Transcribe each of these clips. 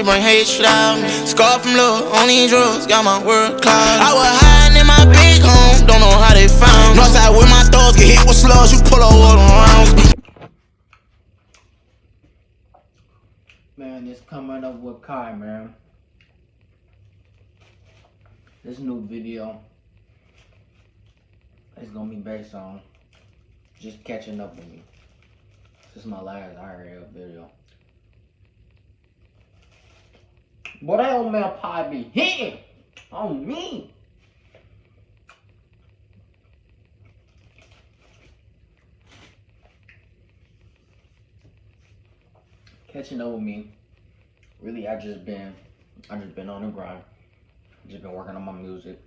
she bring hate shit out me. Scar from love, on these drugs, got my world cloud. I was hiding in my big home, don't know how they found me. Northside with my thugs, get hit with slugs, you pull a water around me. Man, it's coming up with Kai, man. This new video is gonna be based on just catching up with me. This is my last IRL video. Boy, that old man pie be hitting on me. Catching up with me. Really, I just been on the grind. Just been working on my music.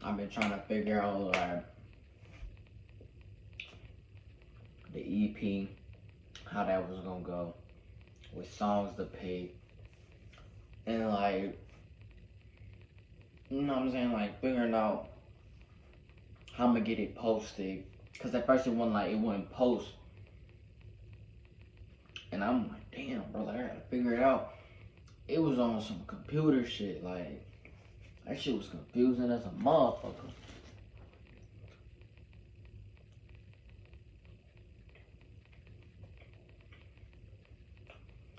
I've been trying to figure out the EP, how that was gonna go, with songs to pick, and like, you know what I'm saying, like figuring out how I'm gonna get it posted. Cause at first it wouldn't post, and I'm like, damn, bro, like, I gotta figure it out. It was on some computer shit, like that shit was confusing as a motherfucker.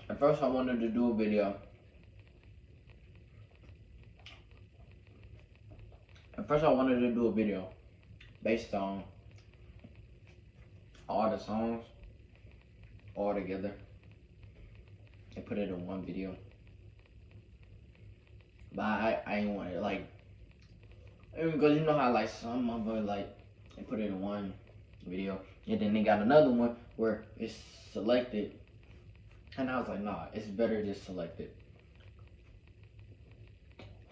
At first I wanted to do a video. Based on all the songs all together and put it in one video. But I ain't want it, like, because you know how like some motherfuckers like they put it in one video and then they got another one where it's selected, and I was like, nah, it's better just selected.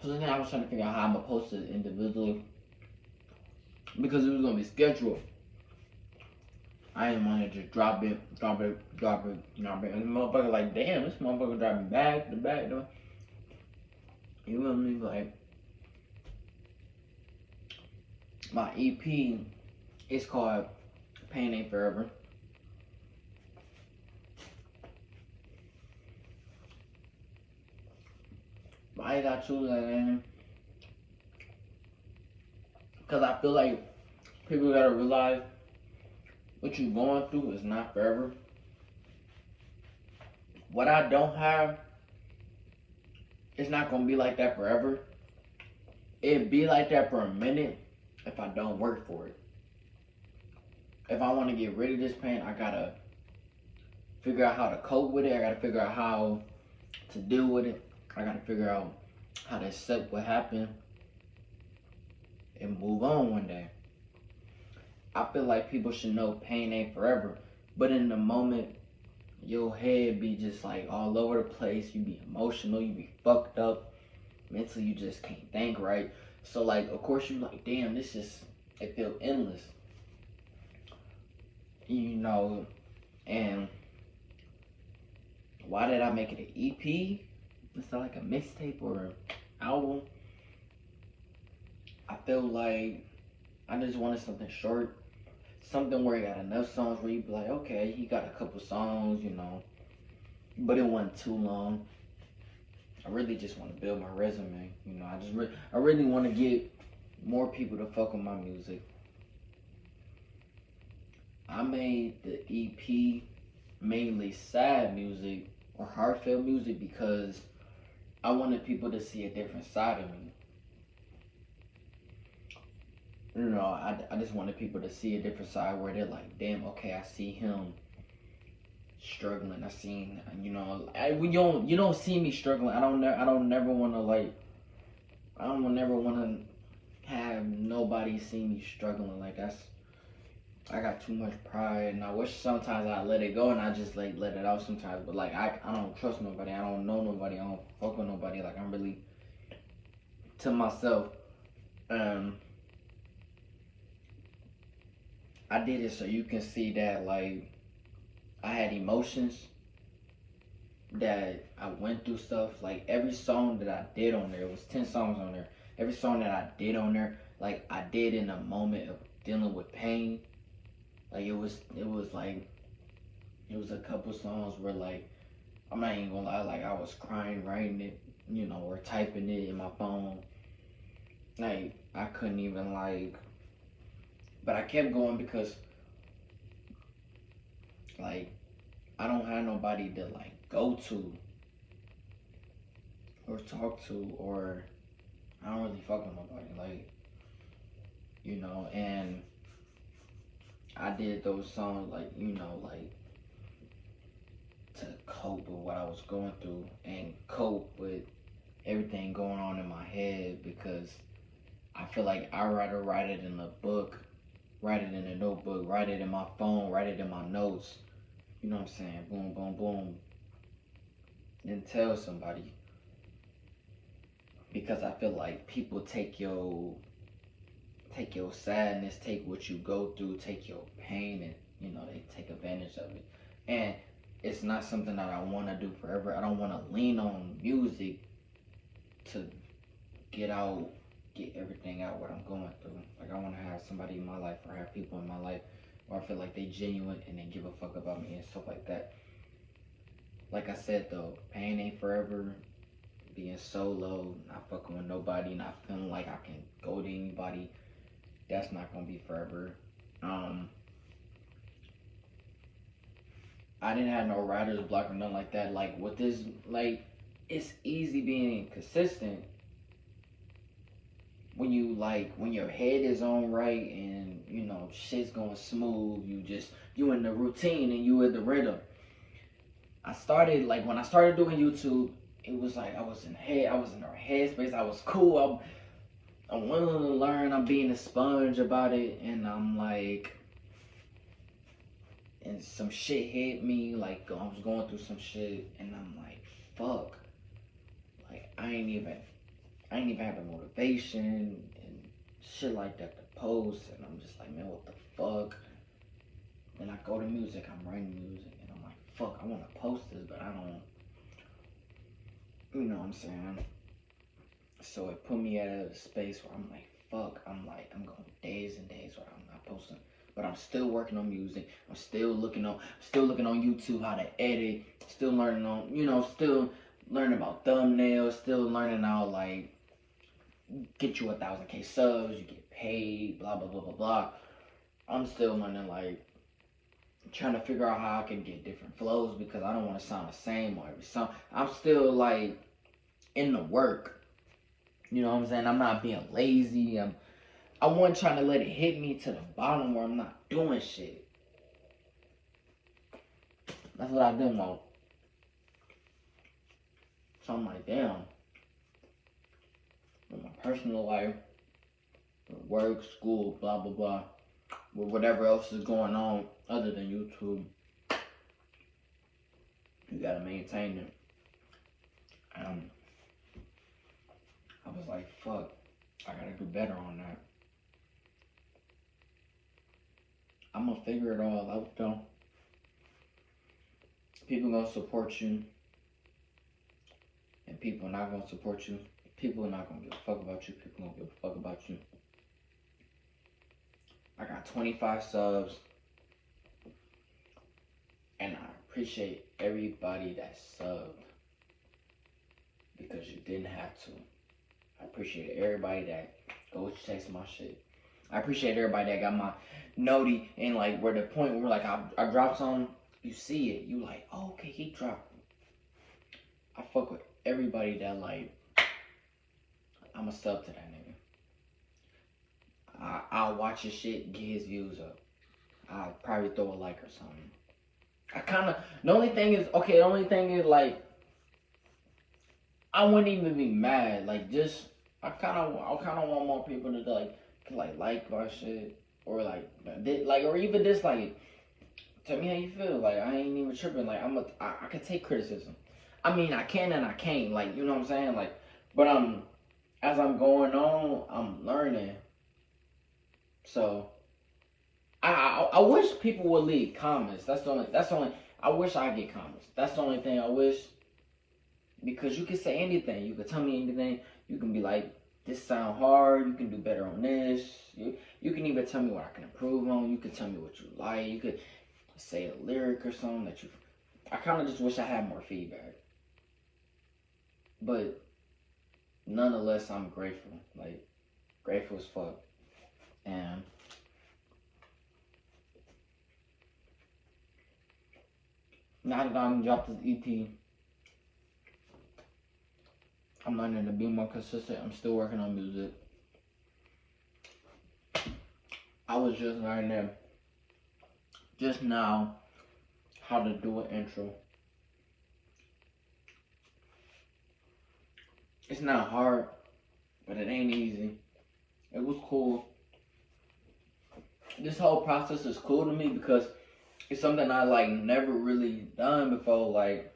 So then I was trying to figure out how I'm gonna post it individually because it was gonna be scheduled. I didn't want to just drop it, you know what I mean? And the motherfucker like, damn, this motherfucker dropping back to back, though. You know what I mean? Like, my EP is called Pain Ain't Forever. But I got choose that name because I feel like people gotta realize what you're going through is not forever. What I don't have, it's not gonna be like that forever. It'd be like that for a minute if I don't work for it. If I want to get rid of this pain, I gotta figure out how to cope with it. I gotta figure out how to deal with it. I gotta figure out how to accept what happened and move on one day. I feel like people should know pain ain't forever, but in the moment, your head be just like all over the place. You be emotional, you be fucked up. Mentally, you just can't think right. So like, of course you like, damn, it feels endless. You know, and why did I make it an EP? It's not like a mixtape or an album. I feel like I just wanted something short. Something where he got enough songs where you be like, okay, he got a couple songs, you know, but it wasn't too long. I really just want to build my resume, you know. I really want to get more people to fuck with my music. I made the EP mainly sad music or heartfelt music because I wanted people to see a different side of me. You know, I just wanted people to see a different side where they're like, damn, okay, I see him struggling. I seen, you know, you don't see me struggling. I don't never want to have nobody see me struggling. Like, I got too much pride, and I wish sometimes I let it go and I just like let it out sometimes. But like, I don't trust nobody. I don't know nobody. I don't fuck with nobody. Like, I'm really to myself. I did it so you can see that like I had emotions, that I went through stuff. Like, every song that I did on there, it was 10 songs on there. Every song that I did on there, like, I did in a moment of dealing with pain. Like, it was like It was a couple songs where like, I'm not even gonna lie, like I was crying writing it, you know, or typing it in my phone. Like I couldn't even like, but I kept going because like I don't have nobody to like go to or talk to, or I don't really fuck with nobody, like, you know. And I did those songs like, you know, like to cope with what I was going through and cope with everything going on in my head, because I feel like I'd rather write it in a book, write it in a notebook, write it in my phone, write it in my notes, you know what I'm saying, boom, boom, boom, than tell somebody. Because I feel like people take your sadness, take what you go through, take your pain, and you know, they take advantage of it. And it's not something that I want to do forever. I don't want to lean on music to get everything out what I'm going through. Like I want to have somebody in my life, or have people in my life where I feel like they genuine and they give a fuck about me and stuff like that. Like I said though, pain ain't forever. Being solo, not fucking with nobody, not feeling like I can go to anybody, that's not gonna be forever. I didn't have no writer's block or nothing like that. Like with this, like it's easy being consistent when you like when your head is on right and you know shit's going smooth. You in the routine and you in the rhythm. I started like when I started doing YouTube, it was like I was in our headspace. I was cool. I'm willing to learn. I'm being a sponge about it, and I'm like, and some shit hit me. Like I was going through some shit, and I'm like, fuck. Like I ain't even have the motivation and shit like that to post, and I'm just like, man, what the fuck? Then I go to music. I'm writing music, and I'm like, fuck. I want to post this, but I don't. You know what I'm saying? So it put me at a space where I'm like, fuck, I'm going days and days where I'm not posting. But I'm still working on music. I'm still looking on YouTube how to edit. Still learning on, you know, still learning about thumbnails. Still learning how like get you 1,000K subs, you get paid, blah blah blah blah blah. I'm still learning like trying to figure out how I can get different flows because I don't want to sound the same on every song. I'm still like in the work. You know what I'm saying? I'm not being lazy. I wasn't trying to let it hit me to the bottom where I'm not doing shit. That's what I didn't want. So I'm like, damn. With my personal life, with work, school, blah blah blah, with whatever else is going on other than YouTube, you gotta maintain it. I was like, fuck, I gotta do better on that. I'm gonna figure it all out though. People gonna support you, and people not gonna support you. People are not gonna give a fuck about you. People gonna give a fuck about you. I got 25 subs, and I appreciate everybody that subbed because you didn't have to. I appreciate everybody that goes chasing my shit. I appreciate everybody that got my noti and like where the point where like I drop something, you see it, you like, oh, okay, he dropped. I fuck with everybody that like, I'm a sub to that nigga. I'll watch his shit, get his views up. I'll probably throw a like or something. The only thing is like, I wouldn't even be mad. Like just, I kind of want more people to like my shit or or even dislike. Tell me how you feel. Like I ain't even tripping. Like I can take criticism. I mean I can and I can't. Like you know what I'm saying. Like, but as I'm going on, I'm learning. So I wish people would leave comments. That's the only. I wish I get comments. That's the only thing I wish. Because you can say anything. You can tell me anything. You can be like, this sound hard. You can do better on this. You can even tell me what I can improve on. You can tell me what you like. You could say a lyric or something that you. I kind of just wish I had more feedback. But nonetheless, I'm grateful. Like, grateful as fuck. And now that I'm dropped this EP, I'm learning to be more consistent. I'm still working on music. I was just learning just now how to do an intro. It's not hard, but it ain't easy. It was cool. This whole process is cool to me because it's something I like never really done before. Like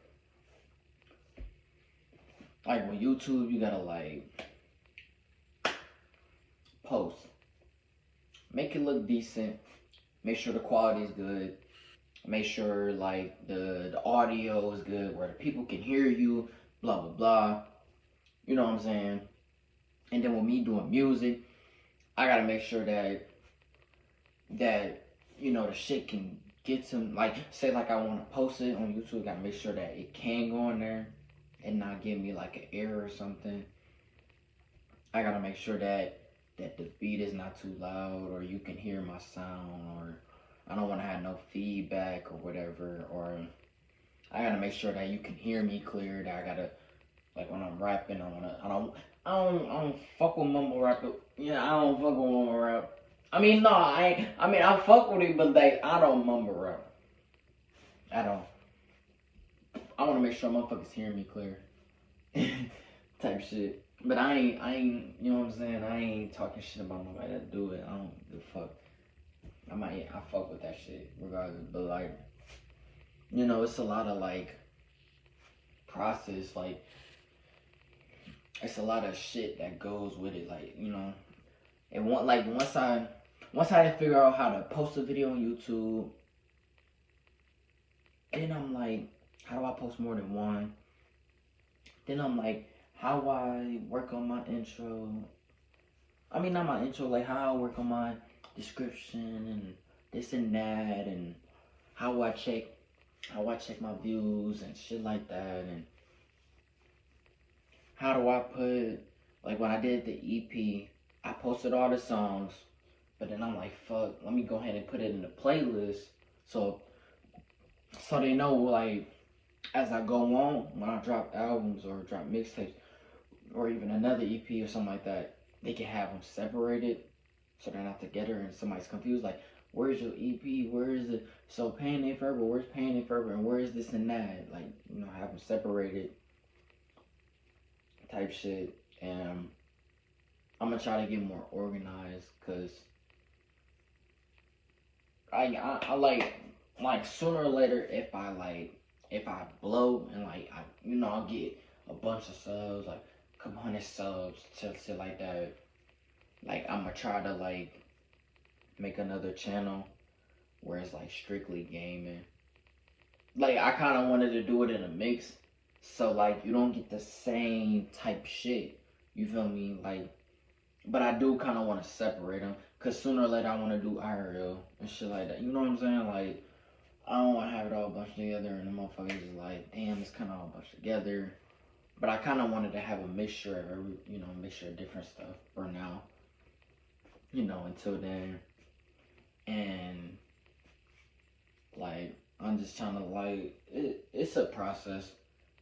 with YouTube, you gotta like post, make it look decent, make sure the quality is good, make sure like the audio is good where the people can hear you, blah blah blah. You know what I'm saying? And then with me doing music, I gotta make sure that you know the shit can get some, like say like I wanna post it on YouTube, gotta make sure that it can go in there and not give me like an error or something. I gotta make sure that the beat is not too loud or you can hear my sound, or I don't wanna have no feedback or whatever, or I gotta make sure that you can hear me clear, that I gotta, like when I'm rapping, I don't fuck with mumble rap. Yeah, I don't fuck with mumble rap. I mean, no, I fuck with it, but like, I don't mumble rap. I don't. I want to make sure motherfuckers hear me clear. Type shit. But I ain't, you know what I'm saying? I ain't talking shit about nobody that do it. I don't give a fuck. I fuck with that shit regardless. But like, you know, it's a lot of like process, like, it's a lot of shit that goes with it, like, you know. And once I figure out how to post a video on YouTube, then I'm like, how do I post more than one? Then I'm like, how I work on my intro. I mean, not my intro, like how I work on my description and this and that, and how I check my views and shit like that, and how do I put, like when I did the EP, I posted all the songs, but then I'm like, fuck, let me go ahead and put it in the playlist, so they know, like, as I go on, when I drop albums or drop mixtapes, or even another EP or something like that, they can have them separated, so they're not together and somebody's confused, like, where's your EP, where is it, so Pain and Fervor, where's Pain and Fervor, and where is this and that, like, you know, have them separated, type shit. And I'm gonna try to get more organized, cause I like sooner or later, if I blow and like I'll get a bunch of subs, like a couple hundred subs, shit like that, like I'm gonna try to like make another channel where it's like strictly gaming. Like I kind of wanted to do it in a mix, so like you don't get the same type shit, you feel me, like, but I do kind of want to separate them, cause sooner or later I want to do IRL and shit like that, you know what I'm saying, like I don't want to have it all bunched together and the motherfuckers is like, damn, it's kind of all bunched together. But I kind of wanted to have a mixture of every, mixture of different stuff for now, until then. And like, I'm just trying to like, it's a process.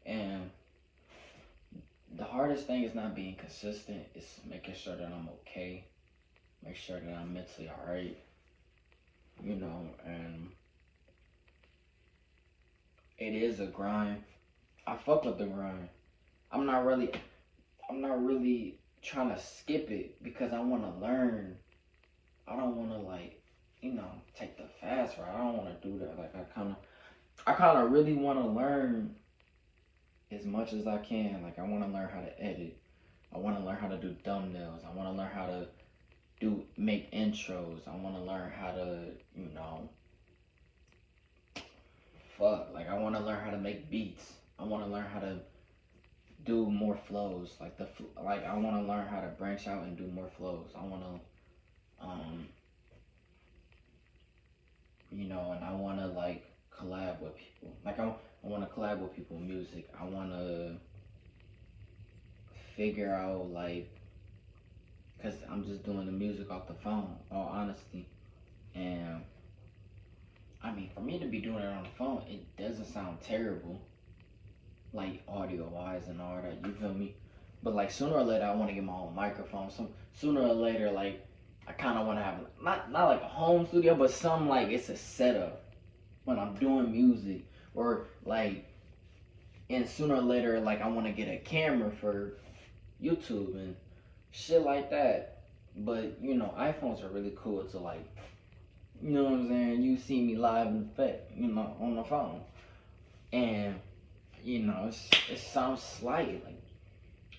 And the hardest thing is not being consistent. It's making sure that I'm okay. Make sure that I'm mentally alright. And it is a grind. I fuck with the grind. I'm not really trying to skip it because I want to learn. I don't want to like, take the fast route. I don't want to do that. Like I kind of really want to learn as much as I can. Like I want to learn how to edit. I want to learn how to do thumbnails. I want to learn how to make intros. I want to learn how to, like I want to learn how to make beats. I want to learn how to do more flows. Like I want to learn how to branch out and do more flows. I want to you know, and I want to like collab with people. Like I want to collab with people with music. I want to figure out like, cause I'm just doing the music off the phone, all honesty. And I mean, for me to be doing it on the phone, it doesn't sound terrible, like audio wise and all that. You feel me? But like sooner or later, I want to get my own microphone. Sooner or later, like I kind of want to have not like a home studio, but some like it's a setup when I'm doing music, or like, and sooner or later, like I want to get a camera for YouTube and shit like that. But you know, iPhones are really cool to like, you know what I'm saying? You see me live in effect, you know, on the phone, and you know, it sounds slight, like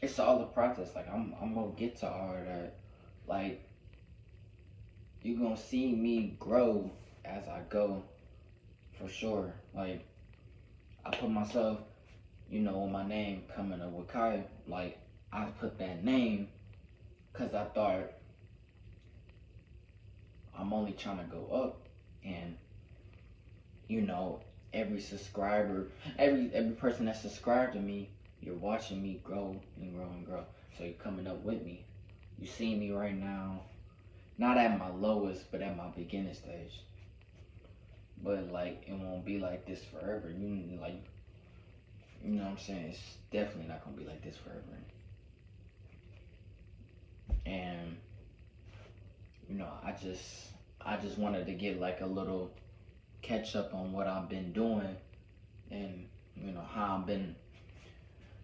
it's all the process. Like I'm gonna get to all of that. Like you gonna see me grow as I go, for sure. Like I put myself, you know, with my name coming up with Kai, like I put that name because I thought I'm only trying to go up, and you know, every subscriber, every person that subscribed to me, you're watching me grow and grow and grow. So you're coming up with me. You see me right now, not at my lowest, but at my beginning stage. But like it won't be like this forever. You like, you know what I'm saying? It's definitely not gonna be like this forever. And you know, I just wanted to get like a little catch up on what I've been doing, and you know how I've been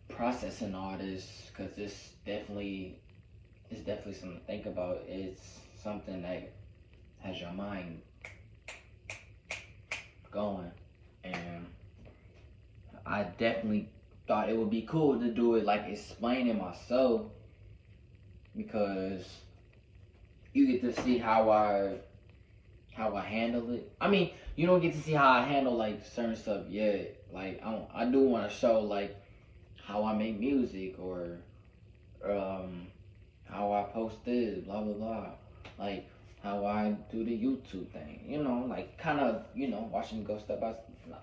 processing all this, because it's definitely something to think about. It's something that has your mind going, and I definitely thought it would be cool to do it like explaining myself, because you get to see how I handle it. I mean, you don't get to see how I handle like certain stuff yet. Like I do want to show like how I make music, or how I post this, blah blah blah. Like how I do the YouTube thing. You know, like kind of, you know, watching me go step by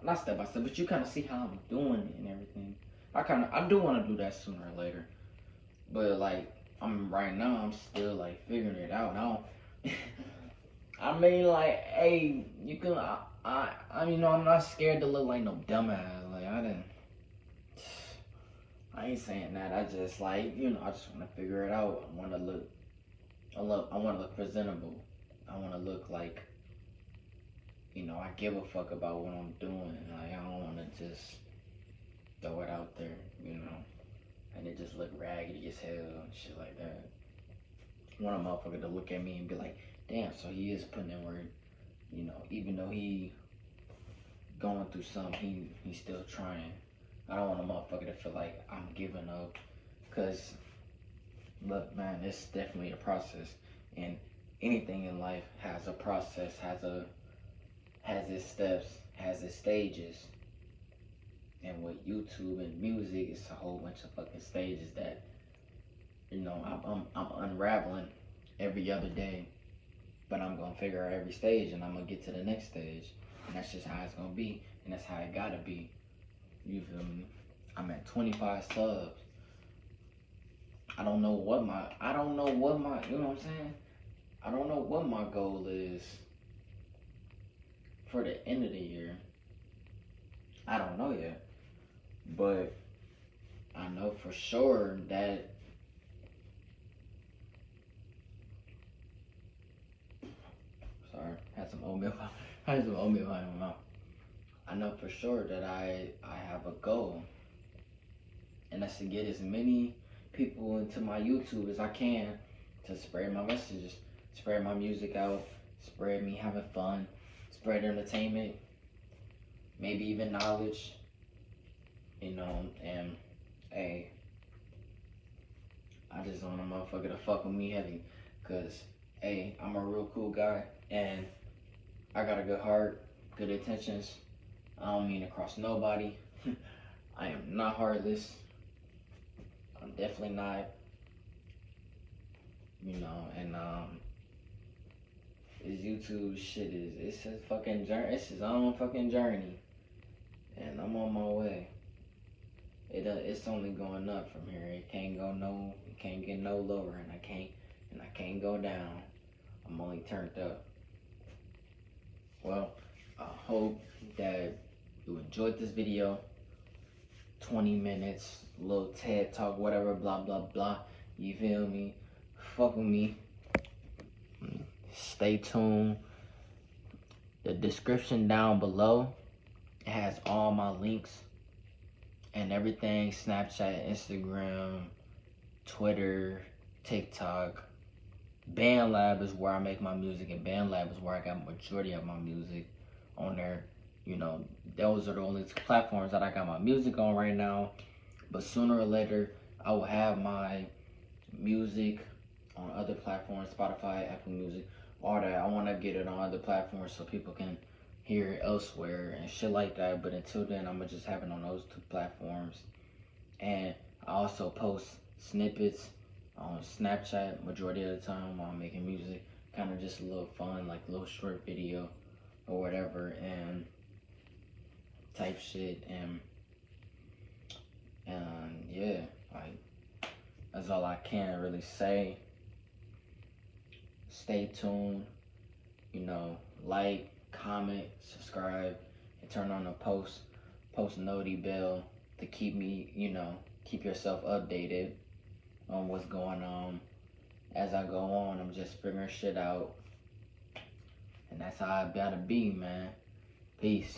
not step by step, but you kind of see how I'm doing it and everything. I do want to do that sooner or later, but like right now I'm still like figuring it out. I don't. I mean, like, hey, you can. You know, I'm not scared to look like no dumbass. Like, I ain't saying that. I just like, you know, I just want to figure it out. I want to look presentable. I want to look like, you know, I give a fuck about what I'm doing. Like, I don't want to just throw it out there, you know, and it just look raggedy as hell and shit like that. I want a motherfucker to look at me and be like, damn, so he is putting in work, you know, even though he going through something, he's still trying. I don't want a motherfucker to feel like I'm giving up, because look, man, it's definitely a process, and anything in life has a process, has its steps, has its stages. And with YouTube and music, it's a whole bunch of fucking stages that, you know, I'm unraveling every other day. But I'm gonna figure out every stage, and I'm gonna get to the next stage, and that's just how it's gonna be, and that's how it gotta be. You feel me? I'm at 25 subs. I don't know what my, you know what I'm saying? I don't know what my goal is for the end of the year. I don't know yet, but I know for sure that sorry, had some oatmeal in my mouth. I know for sure that I have a goal, and that's to get as many people into my YouTube as I can, to spread my messages, spread my music out, spread me having fun, spread entertainment, maybe even knowledge, you know. And hey, I just want a motherfucker to fuck with me heavy, cause hey, I'm a real cool guy, and I got a good heart, good intentions. I don't mean to cross nobody. I am not heartless. I'm definitely not, you know, and His YouTube shit it's his fucking journey. It's his own fucking journey, and I'm on my way. It's only going up from here. It can't get no lower, and I can't go down. I'm only turned up. Well, I hope that you enjoyed this video. 20 minutes, little TED talk, whatever, blah blah blah. You feel me? Fuck with me. Stay tuned. The description down below, it has all my links and everything. Snapchat, Instagram, Twitter, TikTok. BandLab is where I make my music, and BandLab is where I got majority of my music on there. You know, those are the only platforms that I got my music on right now. But sooner or later, I will have my music on other platforms, Spotify, Apple Music, all that. I want to get it on other platforms so people can hear it elsewhere and shit like that. But until then, I'm going to just have it on those 2 platforms. And I also post snippets on Snapchat majority of the time while I'm making music. Kind of just a little fun, like a little short video or whatever, and type shit. And yeah, like, that's all I can really say. Stay tuned, you know, like, comment, subscribe, and turn on the post noti bell to keep me, you know, keep yourself updated on what's going on. As I go on, I'm just figuring shit out. And that's how I gotta be, man. Peace.